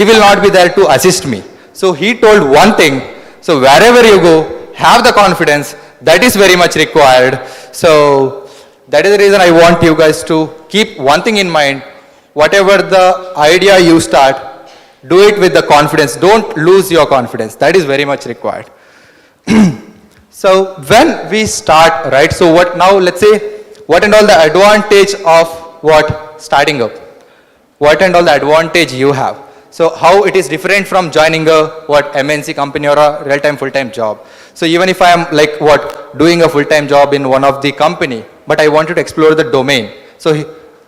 he will not be there to assist me. So he told one thing, so wherever you go, have the confidence, that is very much required. So that is the reason I want you guys to keep one thing in mind, whatever the idea you start, do it with the confidence, don't lose your confidence, that is very much required. So when we start, right, so what now, let's say, what and all the advantage of what starting up, what and all the advantage you have. So how it is different from joining a what MNC company or a real-time full-time job. So even if I am like what doing a full-time job in one of the company, but I wanted to explore the domain. So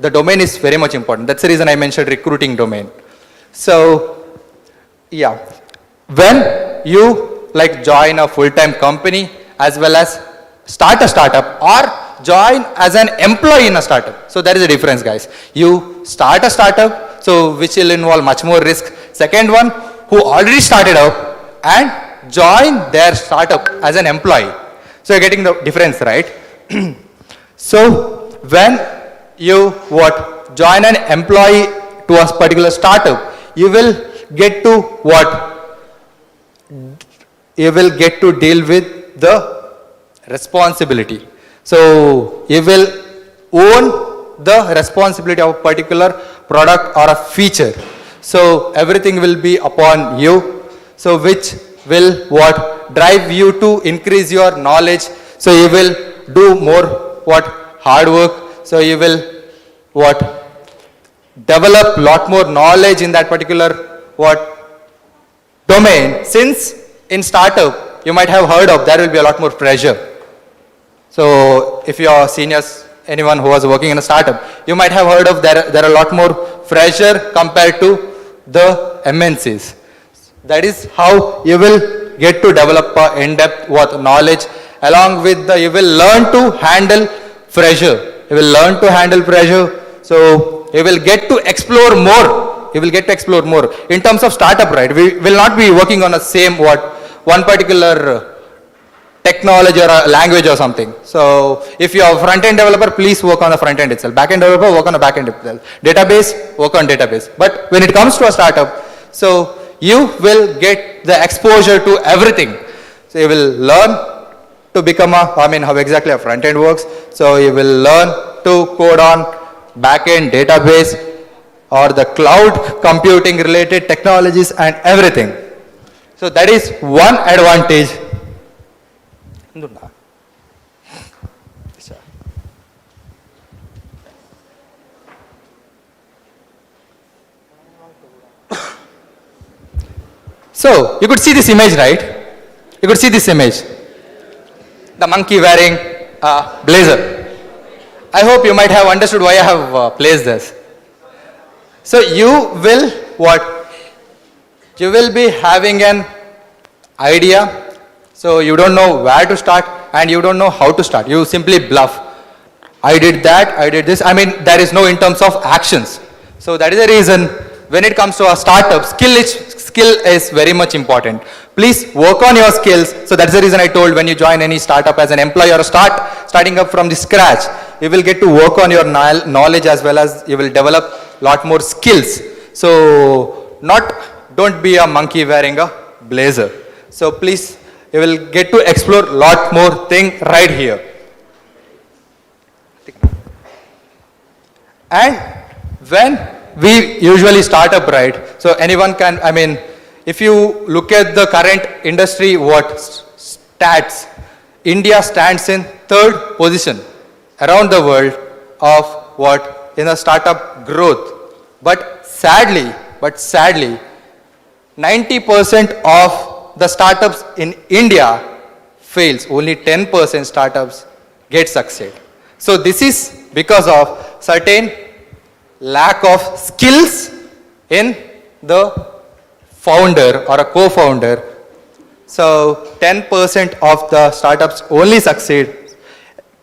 the domain is very much important. That's the reason I mentioned recruiting domain. So yeah, when you like join a full-time company as well as start a startup or join as an employee in a startup. So there is a difference, guys. You start a startup, so which will involve much more risk. Second one, who already started up and join their startup as an employee. So you're getting the difference, right? So when you what join an employee to a particular startup, you will get to what? You will get to deal with the responsibility. So you will own the responsibility of a particular product or a feature. So everything will be upon you. So which will what drive you to increase your knowledge. So you will do more what hard work. So you will what develop lot more knowledge in that particular what domain. Since in startup you might have heard of there will be a lot more pressure. So if you are seniors, anyone who was working in a startup, you might have heard of there are a lot more pressure compared to the MNCs. That is how you will get to develop in-depth what knowledge. Along with the, you will learn to handle pressure. You will learn to handle pressure. So you will get to explore more. You will get to explore more. In terms of startup, right, we will not be working on the same what one particular technology or a language or something. So if you are a front-end developer, please work on the front-end itself. Back-end developer, work on the back-end itself. Database, work on database. But when it comes to a startup, so you will get the exposure to everything. So you will learn to become a, I mean how exactly a front-end works. So you will learn to code on back-end database or the cloud computing related technologies and everything. So that is one advantage. So you could see this image, right? You could see this image. The monkey wearing a blazer. I hope you might have understood why I have placed this. So you will what? You will be having an idea. So you don't know where to start and you don't know how to start. You simply bluff. I did that, I did this. I mean, there is no in terms of actions. So that is the reason when it comes to a startup, skill is very much important. Please work on your skills. So that's the reason I told when you join any startup as an employee or starting up from the scratch, you will get to work on your knowledge as well as you will develop lot more skills. So don't be a monkey wearing a blazer. So please, you will get to explore lot more thing right here. And when we usually start up, right, so anyone can, I mean, if you look at the current industry, what stats, India stands in 3rd position around the world of what in a startup growth. But sadly, 90% of the startups in India fails. Only 10% startups get succeed. So this is because of certain lack of skills in the founder or a co-founder. So 10% of the startups only succeed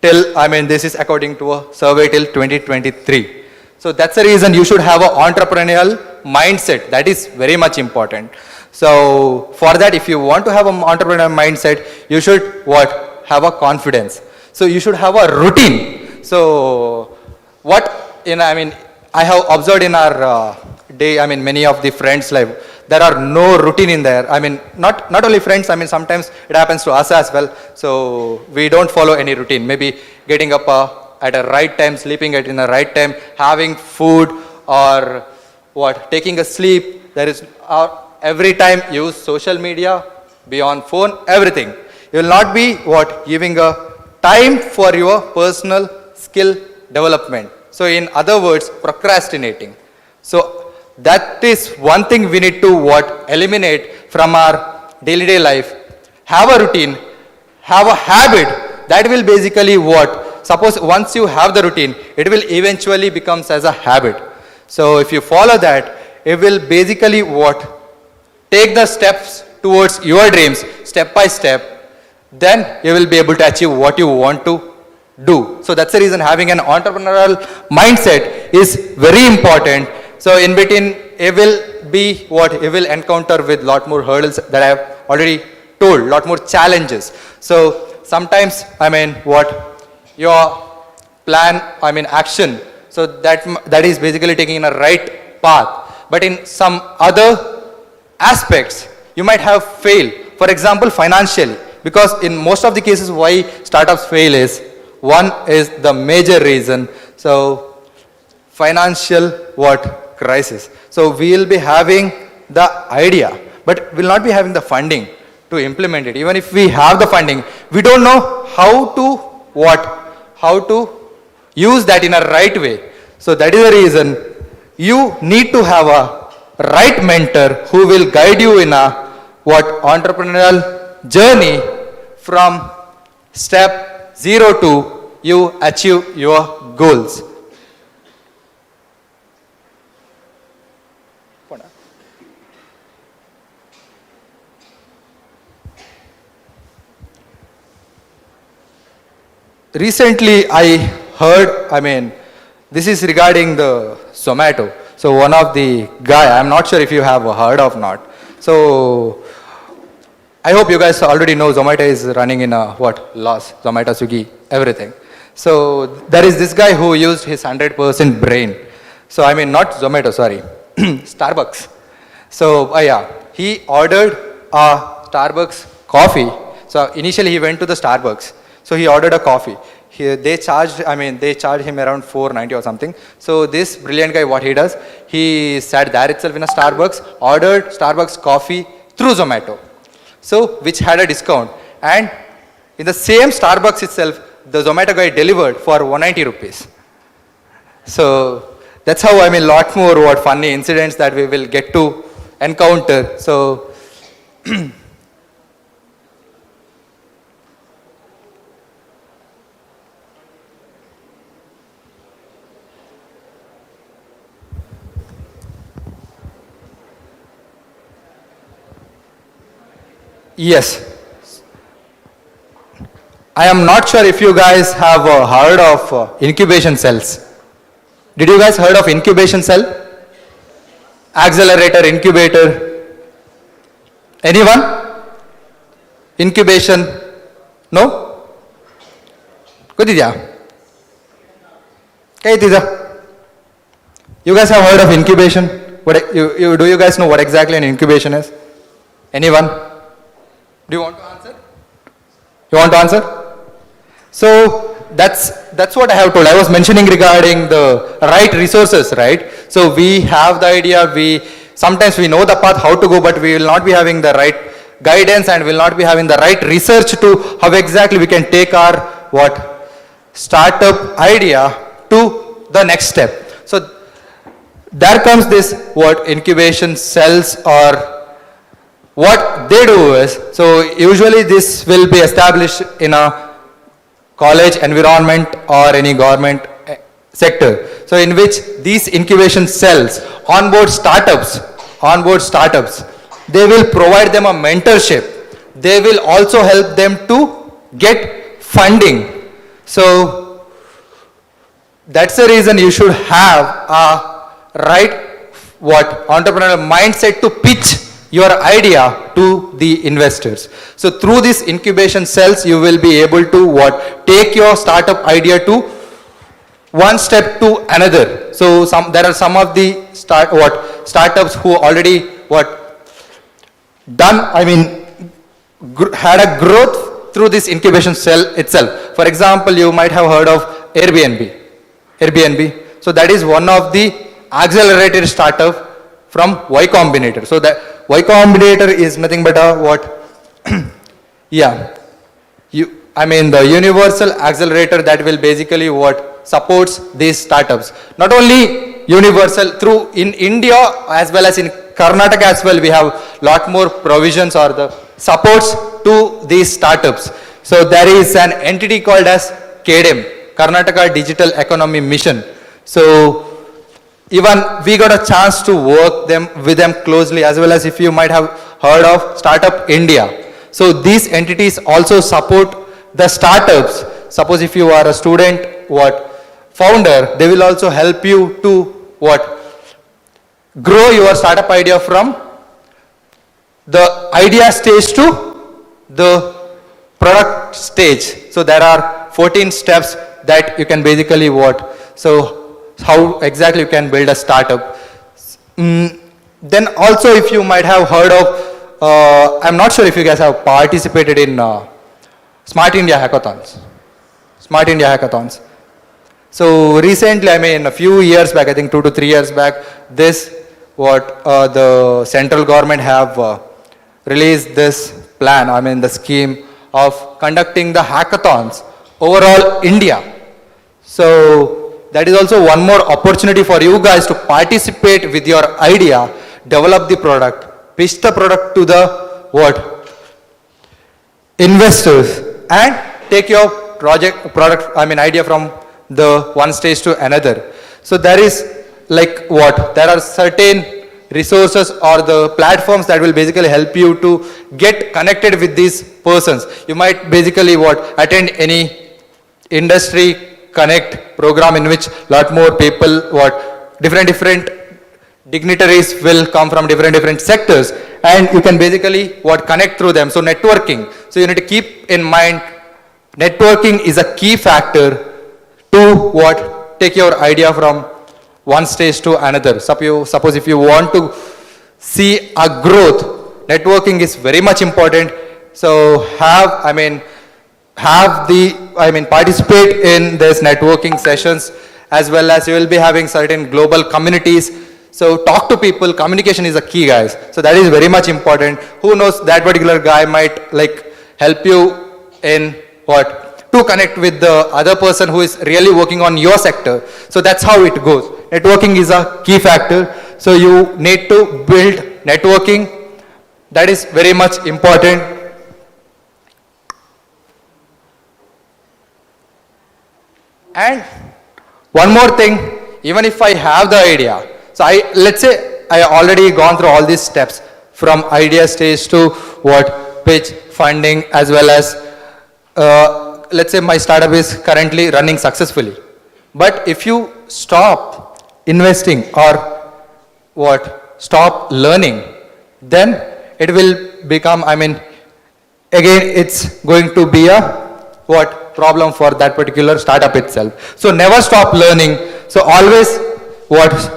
till, I mean, this is according to a survey till 2023. So that's the reason you should have an entrepreneurial mindset. That is very much important. So for that, if you want to have an entrepreneurial mindset, you should what? Have a confidence. So you should have a routine. So what, I mean, I have observed in our day, I mean, many of the friends' life, there are no routine in there. I mean, not only friends, I mean, sometimes it happens to us as well. So we don't follow any routine. Maybe getting up at a right time, sleeping at in a right time, having food, or what, taking a sleep. There is every time use social media, be on phone, everything. You will not be what, giving a time for your personal skill development. So in other words, procrastinating. So that is one thing we need to what, eliminate from our day-to-day life. Have a routine, have a habit. That will basically what, suppose once you have the routine, it will eventually becomes as a habit. So if you follow that, it will basically what, take the steps towards your dreams step by step. Then you will be able to achieve what you want to do. So that's the reason having an entrepreneurial mindset is very important. So in between, it will be what, it will encounter with lot more hurdles that I have already told, lot more challenges. So sometimes, I mean, what, your plan, I mean, action, so that is basically taking in a right path. But in some other aspects, you might have failed. For example, financially. Because in most of the cases why startups fail is, one is the major reason. So financial what, crisis. So we will be having the idea, but will not be having the funding to implement it. Even if we have the funding, we don't know how to use that in a right way. So that is the reason you need to have a right mentor who will guide you in a what, entrepreneurial journey from step 0 to you achieve your goals. Recently I heard, I mean, this is regarding the Zomato. So one of the guy, I'm not sure if you have heard of not. So I hope you guys already know Zomato is running in a what, loss, Zomato, Swiggy, everything. So there is this guy who used his 100% brain. So I mean not Zomato, sorry, Starbucks. So yeah, he ordered a Starbucks coffee. So initially he went to the Starbucks. So he ordered a coffee. They charged him around $4.90 or something. So this brilliant guy, what he does, he sat there itself in a Starbucks, ordered Starbucks coffee through Zomato. So which had a discount, and in the same Starbucks itself, the Zomato guy delivered for 190 rupees. So that's how, I mean, lot more what funny incidents that we will get to encounter. So yes. I am not sure if you guys have heard of incubation cells. Did you guys heard of incubation cell? Accelerator, incubator. Anyone? Incubation? No? Kudidya? Kaitida? You guys have heard of incubation? Do you guys know what exactly an incubation is? Anyone? Do you want to answer? You want to answer? So that's what I have told. I was mentioning regarding the right resources, right? So we have the idea, sometimes we know the path how to go, but we will not be having the right guidance and will not be having the right research to how exactly we can take our startup idea to the next step. So there comes this incubation cells, or what they do is, so usually this will be established in a college environment or any government sector. So in which these incubation cells onboard startups, they will provide them a mentorship. They will also help them to get funding. So that's the reason you should have a right entrepreneurial mindset to pitch your idea to the investors. So through these incubation cells, you will be able to take your startup idea to one step to another. So there are some of the startups who already had a growth through this incubation cell itself. For example, you might have heard of Airbnb. So that is one of the accelerated startup from Y Combinator. So that Y Combinator is nothing but a the universal accelerator that will basically supports these startups. Not only universal, through in India as well as in Karnataka as well, we have lot more provisions or the supports to these startups. So there is an entity called as KDM, Karnataka Digital Economy Mission. So even we got a chance to work with them closely, as well as if you might have heard of Startup India. So these entities also support the startups. Suppose if you are a student founder, they will also help you to grow your startup idea from the idea stage to the product stage. So there are 14 steps that you can basically so how exactly you can build a startup. Then also, if you might have heard of, I'm not sure if you guys have participated in Smart India hackathons. So recently, a few years back, I think 2 to 3 years back, this the central government have released this plan, the scheme of conducting the hackathons overall India. So that is also one more opportunity for you guys to participate with your idea, develop the product, pitch the product to the investors, and take your idea from the one stage to another. So there is there are certain resources or the platforms that will basically help you to get connected with these persons. You might basically attend any industry connect program in which lot more people different dignitaries will come from different sectors, and you can basically connect through them. So networking. So you need to keep in mind, networking is a key factor to take your idea from one stage to another. Suppose if you want to see a growth, networking is very much important. So participate in this networking sessions, as well as you will be having certain global communities. So talk to people. Communication is a key, guys. So that is very much important. Who knows, that particular guy might help you in to connect with the other person who is really working on your sector. So that's how it goes. Networking is a key factor. So you need to build networking. That is very much important. And one more thing, even if I have the idea, so let's say I already gone through all these steps from idea stage to pitch, funding, as well as let's say my startup is currently running successfully. But if you stop investing or stop learning, then it will become, again, it's going to be a problem for that particular startup itself. So never stop learning. So always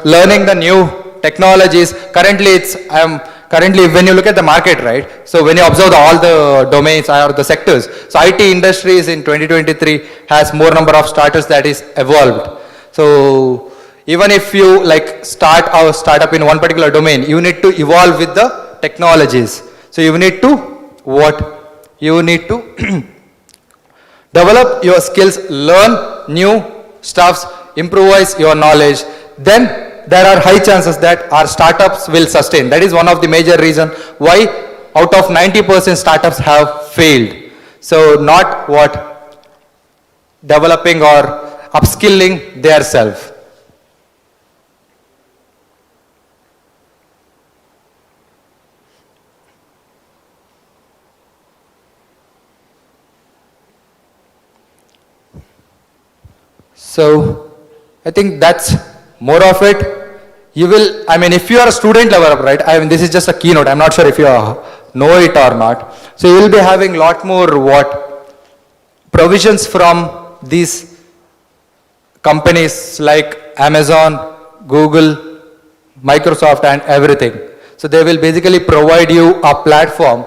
learning the new technologies. Currently when you look at the market, right? So when you observe all the domains or the sectors, so IT industries in 2023 has more number of startups that is evolved. So even if you start our startup in one particular domain, you need to evolve with the technologies. So you need to you need to develop your skills, learn new stuffs, improvise your knowledge. Then there are high chances that our startups will sustain. That is one of the major reasons why out of 90% startups have failed. So not developing or upskilling their self. So I think that's more of it. You will, if you are a student developer, right? This is just a keynote. I'm not sure if you know it or not. So you will be having lot more provisions from these companies like Amazon, Google, Microsoft and everything. So they will basically provide you a platform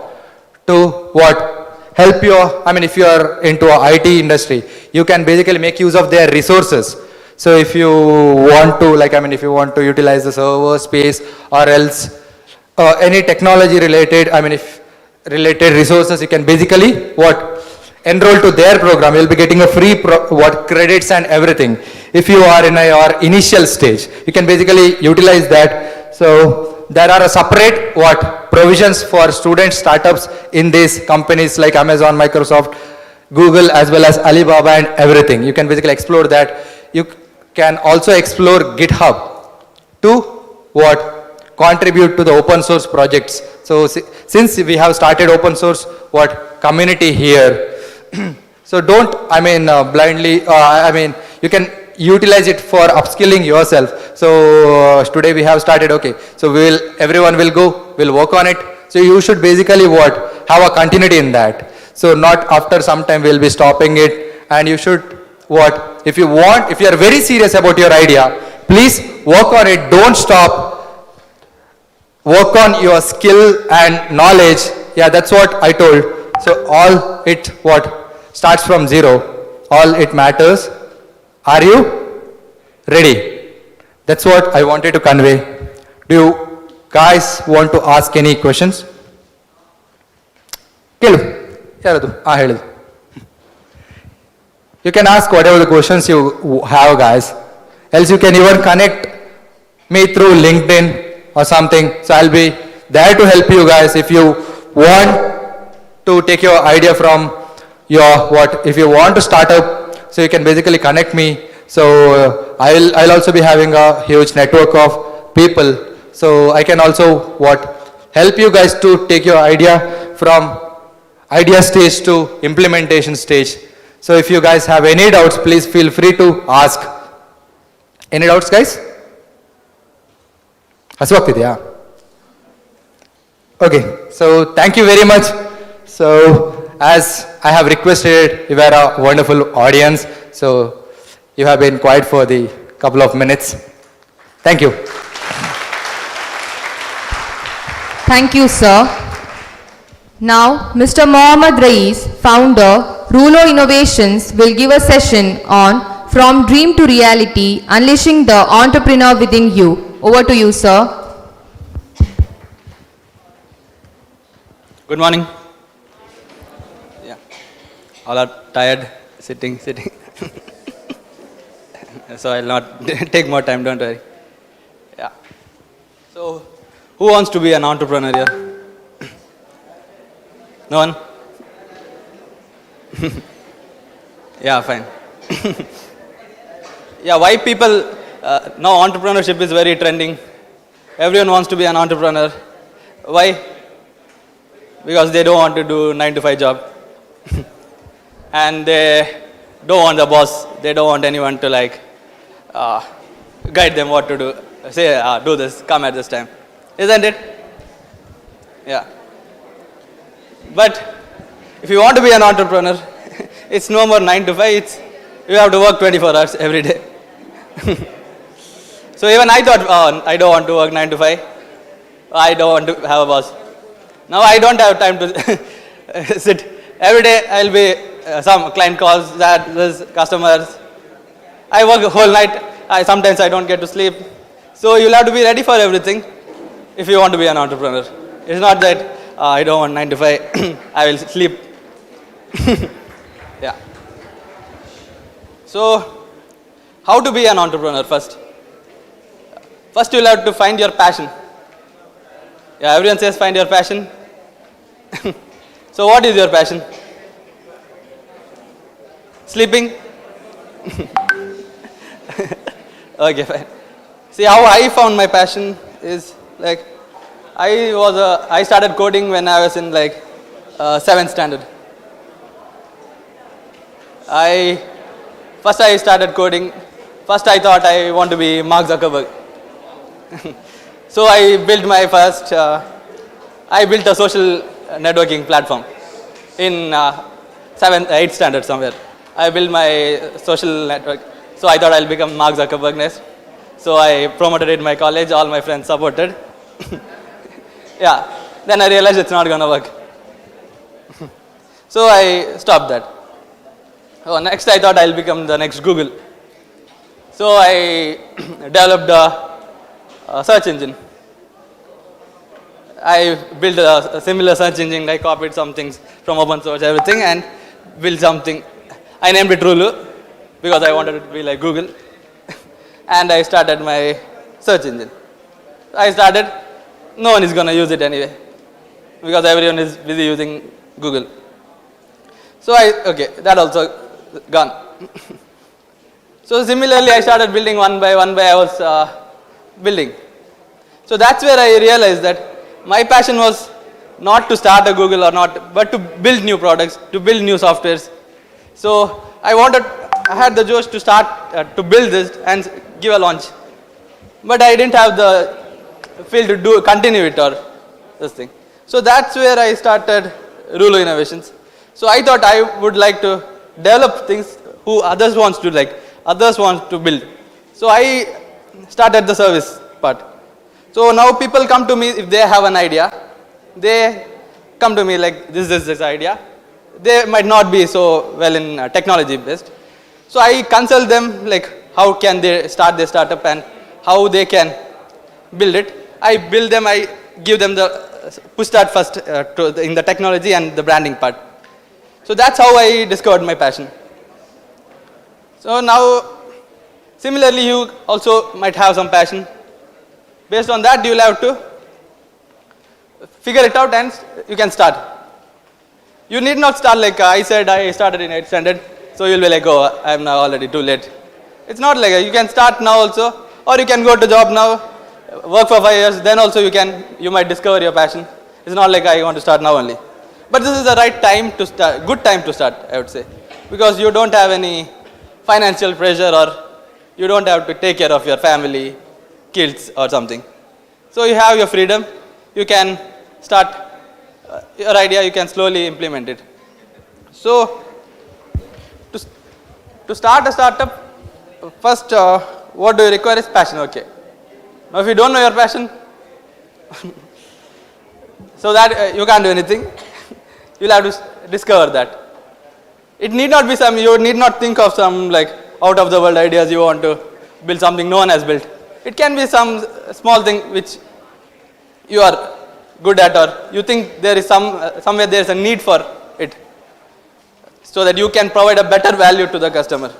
to what? Help you, if you are into a IT industry, you can basically make use of their resources. So if you want to, if you want to utilize the server space or else any technology related, if related resources, you can basically what? Enroll to their program. You'll be getting a free credits and everything. If you are in your initial stage, you can basically utilize that. So there are a separate provisions for student startups in these companies like Amazon, Microsoft, Google, as well as Alibaba and everything. You can basically explore that. You can also explore GitHub to contribute to the open source projects. So since we have started open source community here, so don't blindly you can utilize it for upskilling yourself. So today we have started, okay, so everyone will work on it. So you should basically have a continuity in that. So not after some time we'll be stopping it, and you should if you are very serious about your idea, please work on it, don't stop. Work on your skill and knowledge. Yeah, that's what I told. So all it starts from zero. All it matters. Are you ready? That's what I wanted to convey. Do you guys want to ask any questions? You can ask whatever the questions you have, guys. Else you can even connect me through LinkedIn or something. So I'll be there to help you guys if you want to take your idea from your if you want to start up. So you can basically connect me. So I'll also be having a huge network of people. So I can also help you guys to take your idea from idea stage to implementation stage. So if you guys have any doubts, please feel free to ask. Any doubts, guys? Okay, so thank you very much. So as I have requested, you were a wonderful audience. So you have been quiet for the couple of minutes. Thank you. Thank you, sir. Now, Mr. Mohammad Rais, founder, Rulo Innovations, will give a session on From Dream to Reality, Unleashing the Entrepreneur Within You. Over to you, sir. Good morning. Yeah. All are tired, sitting. So I'll not take more time, don't worry. Yeah. So, who wants to be an entrepreneur here? No one? Yeah, fine. Yeah, why people, now entrepreneurship is very trending. Everyone wants to be an entrepreneur. Why? Because they don't want to do 9-to-5 job. And they don't want the boss. They don't want anyone to guide them what to do. Say, do this, come at this time. Isn't it? Yeah. But if you want to be an entrepreneur, it's no more 9-to-5. You have to work 24 hours every day. So even I thought, I don't want to work 9-to-5. I don't want to have a boss. Now I don't have time to sit. Every day I'll be some client calls, this customers. I work the whole night. Sometimes I don't get to sleep. So you'll have to be ready for everything if you want to be an entrepreneur. It's not that I don't want 9-to-5. I will sleep. Yeah. So, how to be an entrepreneur first? First, you'll have to find your passion. Yeah, everyone says find your passion. So, what is your passion? Sleeping? Okay, fine. See, how I found my passion is I started coding when I was in 7th standard. First I started coding. First I thought I want to be Mark Zuckerberg. So I built my first, I built a social networking platform in 7th, 8th standard somewhere. I built my social network. So I thought I'll become Mark Zuckerberg next. So I promoted it in my college, all my friends supported. Yeah, then I realized it's not gonna work. So I stopped that. So next I thought I'll become the next Google. So I developed a search engine. I built a similar search engine, I copied some things from open source, everything, and built something. I named it Rulu because I wanted it to be like Google. And I started my search engine. I started, no one is going to use it anyway because everyone is busy using Google. So okay, that also gone. So similarly, I started building one by I was building. So that's where I realized that my passion was not to start a Google or not, but to build new products, to build new softwares. So I had the josh to start to build this and give a launch. But I didn't have the feel to continue it or this thing. So that's where I started Rulo Innovations. So I thought I would like to develop things who others want to build. So I started the service part. So now people come to me if they have an idea. They come to me like this idea. They might not be so well in technology based. So I consult them like how can they start their startup and how they can build it. I build them, I give them the push start first in the technology and the branding part. So that's how I discovered my passion. So now similarly you also might have some passion. Based on that you will have to figure it out and you can start. You need not start like I said I started in 8th standard, so you will be like, oh, I am now already too late. It's not like that. You can start now also, or you can go to job now, work for 5 years, then also you might discover your passion. It's not like I want to start now only. But this is the right time to start, good time to start, I would say, because you don't have any financial pressure or you don't have to take care of your family, kids or something. So you have your freedom, you can start your idea, you can slowly implement it. So to start a startup, first what do you require is passion. Okay. Now if you don't know your passion, so that you can't do anything. You'll have to discover that. It need not be you need not think of some like out of the world ideas you want to build something no one has built. It can be some small thing which you are good at or you think there is somewhere there is a need for it so that you can provide a better value to the customer.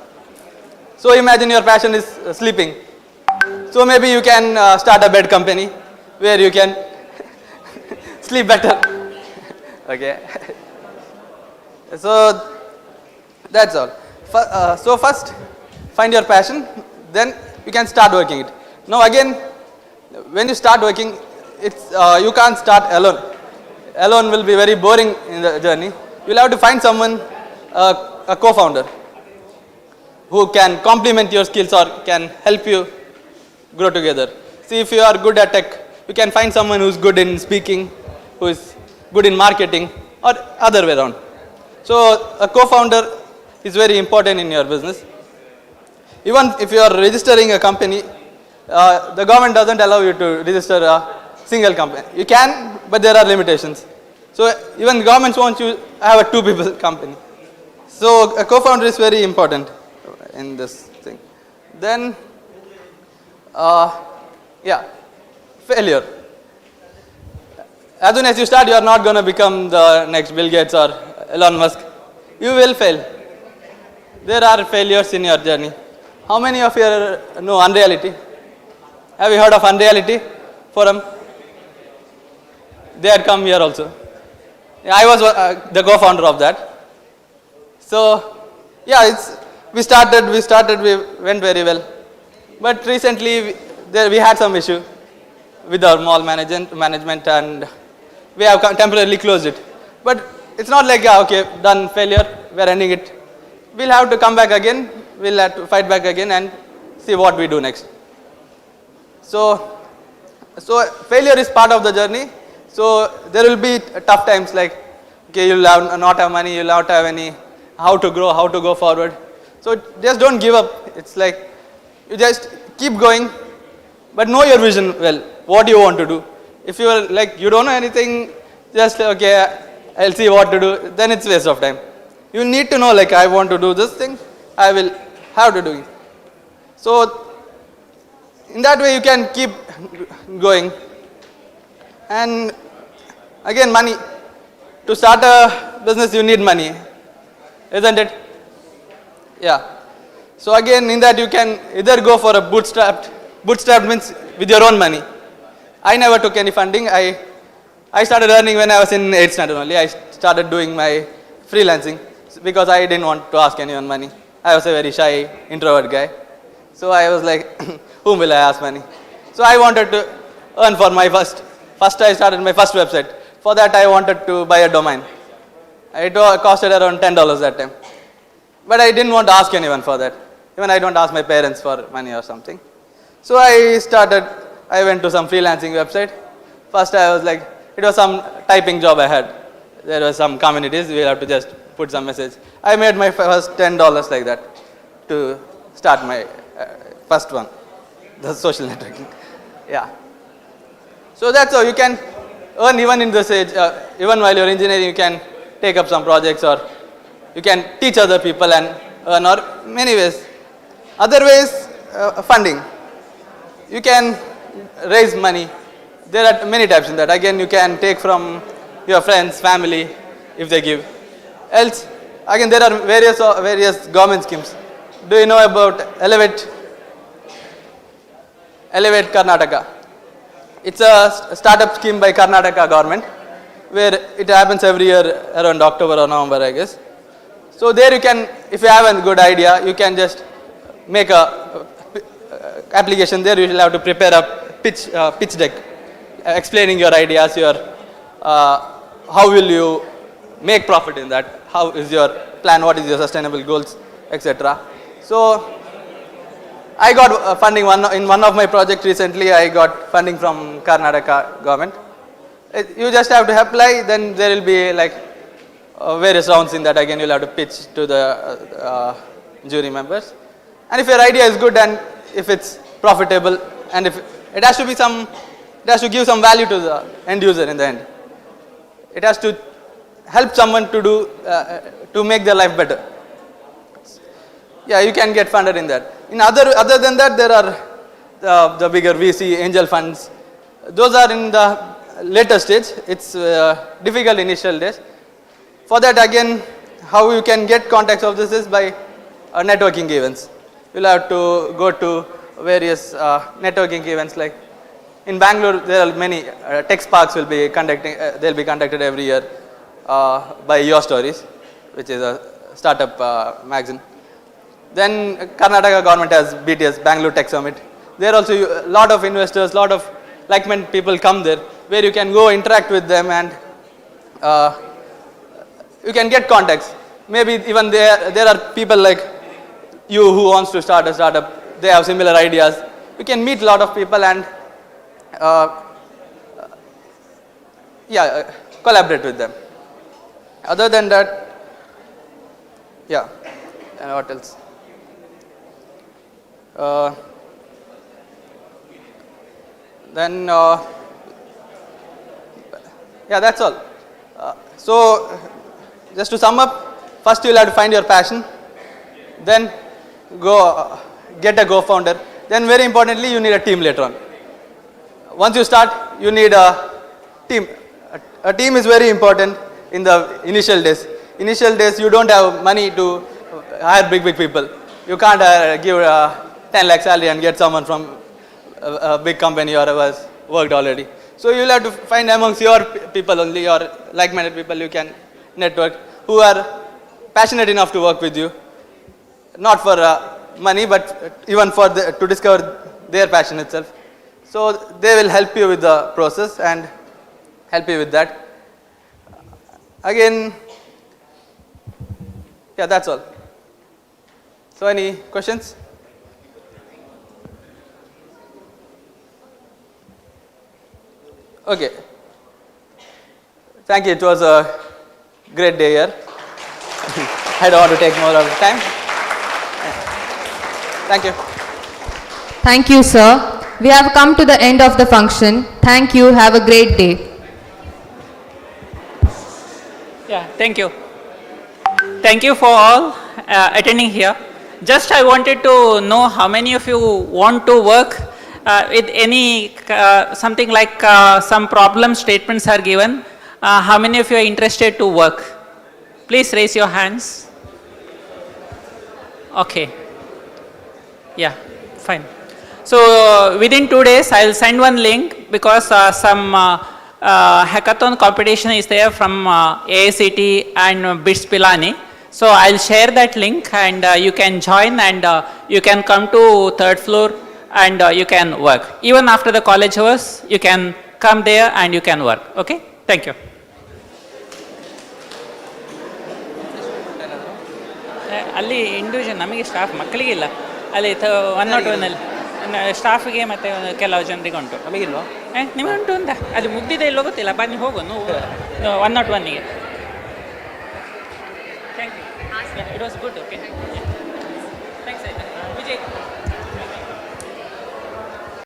So imagine your passion is sleeping. So maybe you can start a bed company where you can sleep better. Okay. So that's all. So first find your passion, then you can start working it. Now again, when you start working, it's you can't start alone. Alone will be very boring in the journey. You'll have to find someone, a co-founder, who can complement your skills or can help you grow together. See, if you are good at tech, you can find someone who's good in speaking, who is good in marketing, or other way around. So a co-founder is very important in your business. Even if you are registering a company, the government doesn't allow you to register a single company. You can, but there are limitations. So even governments want you to have a 2 people company. So a co-founder is very important in this thing. Then, failure. As soon as you start, you are not going to become the next Bill Gates or Elon Musk. You will fail. There are failures in your journey. How many of you know Unreality? Have you heard of Unreality Forum? They had come here also. I was the co-founder of that. So, yeah, we went very well. But recently, we had some issue with our mall management and we have temporarily closed it. But it's not like, okay, done, failure, we are ending it. We'll have to come back again, we'll have to fight back again and see what we do next. So failure is part of the journey. So there will be tough times like, okay, you'll not have money, you'll not have any, how to grow, how to go forward. So just don't give up. It's like you just keep going, but know your vision well, what you want to do. If you are like you don't know anything, just okay, I'll see what to do, then it's waste of time. You need to know like I want to do this thing, I will have to do it. So in that way you can keep going. And again, money. To start a business you need money, isn't it? Yeah. So again, in that you can either go for a bootstrapped means with your own money. I never took any funding. I started earning when I was in 8th standard only. I started doing my freelancing because I didn't want to ask anyone money. I was a very shy, introvert guy. So I was like, whom will I ask money? So I wanted to earn for my first I started my first website. For that I wanted to buy a domain. It costed around $10 that time. But I didn't want to ask anyone for that. Even I don't ask my parents for money or something. So I went to some freelancing website. First I was like, it was some typing job I had. There were some communities, we have to just put some message. I made my first $10 like that to start my first one, the social networking. Yeah. So that's how you can earn even in this age, even while you're engineering, you can take up some projects or you can teach other people and earn, or many ways. Other ways, funding. You can raise money. There are many types in that. Again, you can take from your friends, family, if they give. Else, again, there are various government schemes. Do you know about Elevate Karnataka? It's a startup scheme by Karnataka government where it happens every year around October or November, I guess. So there you can, if you have a good idea, you can just make a application. There you will have to prepare a pitch deck explaining your ideas, how will you make profit in that, how is your plan, what is your sustainable goals, etc. So I got funding in one of my projects recently. I got funding from Karnataka government. You just have to apply, then there will be like various rounds in that. Again, you'll have to pitch to the jury members. And if your idea is good and if it's profitable and if it has to give some value to the end user in the end. It has to help someone to do, to make their life better. Yeah, you can get funded in that. In other than that, there are the bigger VC angel funds. Those are in the later stage. It's difficult initial days. For that, again, how you can get contacts of this is by networking events. You'll have to go to various networking events. Like in Bangalore, there are many tech sparks will be conducting. They'll be conducted every year by Your Stories, which is a startup magazine. Then Karnataka government has BTS, Bangalore Tech Summit. There also a lot of investors, lot of like-minded people come there, where you can go interact with them and you can get contacts. Maybe even there are people like you who wants to start a startup. They have similar ideas. You can meet a lot of people and collaborate with them. Other than that, yeah, and what else? Then yeah, that's all. So just to sum up, first you will have to find your passion, then go get a co-founder, then very importantly you need a team later on. Once you start, you need a team. A team is very important in the initial days. Initial days you don't have money to hire big people. You can't give 10 lakh salary and get someone from a big company or has worked already. So you will have to find amongst your people only, your like-minded people you can network, who are passionate enough to work with you, not for money but even for to discover their passion itself. So they will help you with the process and help you with that. Again, yeah, that's all. So any questions? Okay. Thank you. It was a great day here. I don't want to take more of the time. Thank you. Thank you, sir. We have come to the end of the function. Thank you. Have a great day. Yeah, thank you. Thank you for all attending here. Just I wanted to know how many of you want to work with any, something like some problem statements are given. How many of you are interested to work? Please raise your hands. Okay. Yeah, fine. So within 2 days, I will send one link because some hackathon competition is there from AICT and BITS Pilani. So I'll share that link and you can join and you can come to 3rd floor and you can work. Even after the college hours, you can come there and you can work. Okay? Thank you. ಅಲ್ಲಿ individual ನಮಗೆ staff ಮಕ್ಕಳಿಗಿಲ್ಲ ಅಲ್ಲಿ 101 ಅಲ್ಲಿ ಸ್ಟಾಫಿಗೆ ಮತ್ತು ಕೆಲವು ಜನರಿಗೆ ಉಂಟು. ನಮಗಿಲ್ವಾ? ನಿಮಗೆ ಉಂಟು ಅಂತ ಅದು ಮುಗ್ದಿದೆ ಇಲ್ಲೋ ಗೊತ್ತಿಲ್ಲ, ಬನ್ನಿ ಹೋಗು 101ಗೆ. Thank you. It was good. Okay thanks. Vijay